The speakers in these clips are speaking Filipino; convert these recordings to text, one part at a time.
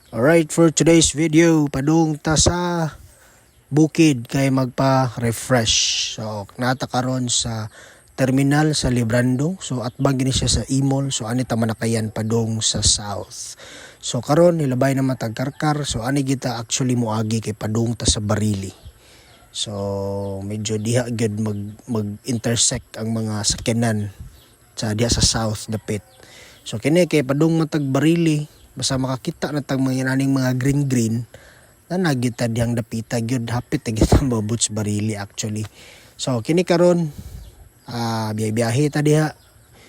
Alright, for today's video, padung ta sa bukid kay magpa-refresh. So, nata karon sa terminal sa Librando. So, atbang gini siya sa Imol. So, ani ta manakayan padung sa south. So, karon nilabay na matagkarkar. So, ani kita actually muagi kay padung ta sa Barili. So, medyo diha gyud mag-intersect ang mga sakyanan sa diha sa south dapit. So, kini kay padung matag Barili. Basta makakita na tag mga naning mga green na nagita diyang dapita gyud hapit kita mabuts Barili actually. So kini karon biyahe ta diha,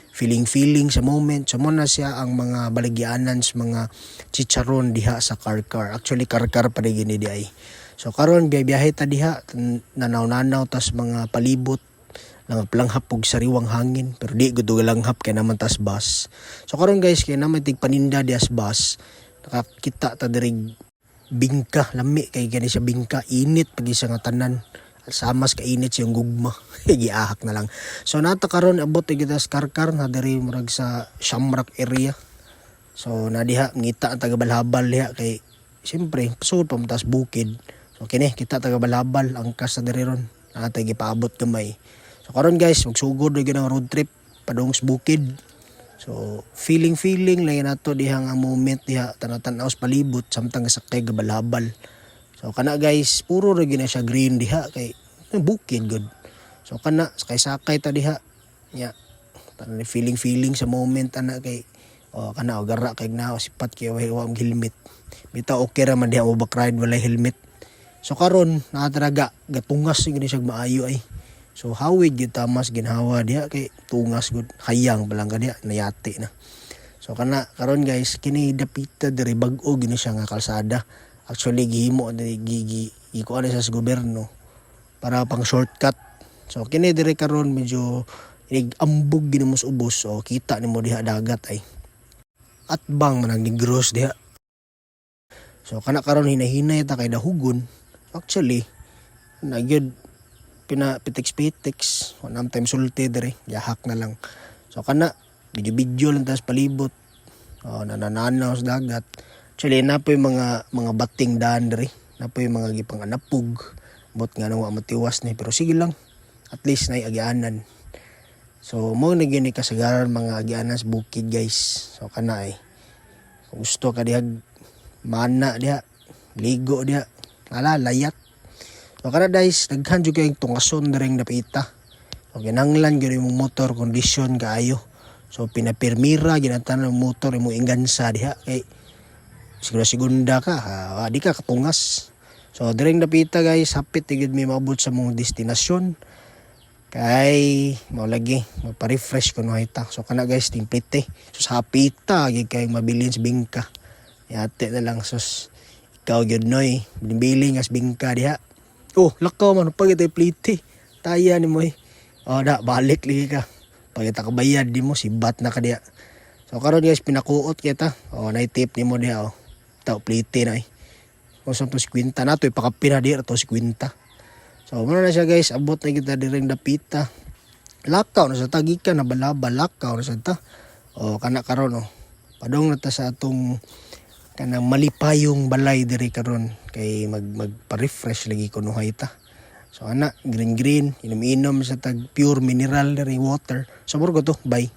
feeling sa moment. So mo na siya ang mga baligyanan sa mga chicharon diha sa Karkar. Actually Karkar pa gini di ay. So karon biyahe ta diha, nanaw-nanaw tas mga palibot langhap og sariwang hangin, pero di gud langhap kay naman tas bus. So karon guys, kay naman tig paninda dias bus, nakakita ta diri bingka, lami kay gani siya bingka, init pag isa nga tanan. Samas ka init siyang gugma. Giahak na lang. So nata karon abot kita sa Karkar na diri murag sa Shamrock area. So na diha ngita ang taga-Balhabal diha kay siyempre pasud pa tas bukid. So kini kita taga-Balhabal ang kasa diri ron. Natay gipaabot gamay. So karon guys, magsugod na gyud ang road trip padung sa bukid. So feeling lang nato diha nga moment diha tan-tanaw sa palibot samtang sa kay Balhabal. So kana guys, puro ra gyud na siya green diha kay bukid good. So kana sakay ta diha. Nya tan feeling sa moment ana kay kana gara kay na sipat kay wa helmet. Bitaw okay ra man diha ubak ride walay helmet. So karon nataraga gatungas gyud siya maayo ay. So hawid gyud tamas ginhawa diha kay tungas gud hayang balang diha nayati na. So kana karon guys, kini dapita diri bag-o gini siya nga kalsada. Actually gihimo gikuan sa gobyerno para pang shortcut. So kini diri karon medyo ambog gini mos ubos. So kita nimo diha dagat ay. At bang manang Negros diha. So kana karon hinahinay ta kay dahugon. Actually na gyud pitix one time sulti dere yahak na lang. So kana video lang tas palibot nananaw sa dagat. Actually na po yung mga bating daan dere, na po yung mga gipang anapug bot nga nang wa matiwas ni, pero sige lang at least nay agianan. So mo na gini kasagaran mga agianan sa bukid guys. So kana ay kung gusto ka diha mana diha ligo diha layat. So kada guys, daghan jud kay tungason dereng dapita. So ginanglan gyud imong motor condition kaayo. So pinapirmira ginatan ang motor imong ingansa diha kay siguro segunda ka di ka katungas. So dereng dapita guys, hapit gyud mi maabot sa mong destinasyon. Kay mao lagi magpa-refresh kuno hayta. So kana guys, timplite. So sa hapita gyud kay mabilin sa bingka. Yate na lang sus. Ikaw gyud noy, binibili nga sa bingka diha. Oh, lakaw man pag ito'y plite. Taya ni mo eh. Balik lagi ka. Pag ito kabayad di mo, sibat na ka diya. So karon guys, pinakuot kita. Naitip ni mo diya. Ito, plite na eh. Sa to si Quinta na ito, ipakapin na diya. Ito si Quinta. So muna na siya guys, abot na kita direng dapita. Lakaw na sa tagika na balaba. Lakaw na sa ta. Kana karon padong na ta sa atong kanang malipayong balay diri karon kay magpa-refresh lagi kuno hayta. So ana green inom sa tag pure mineral diri water. So murgo to, bye.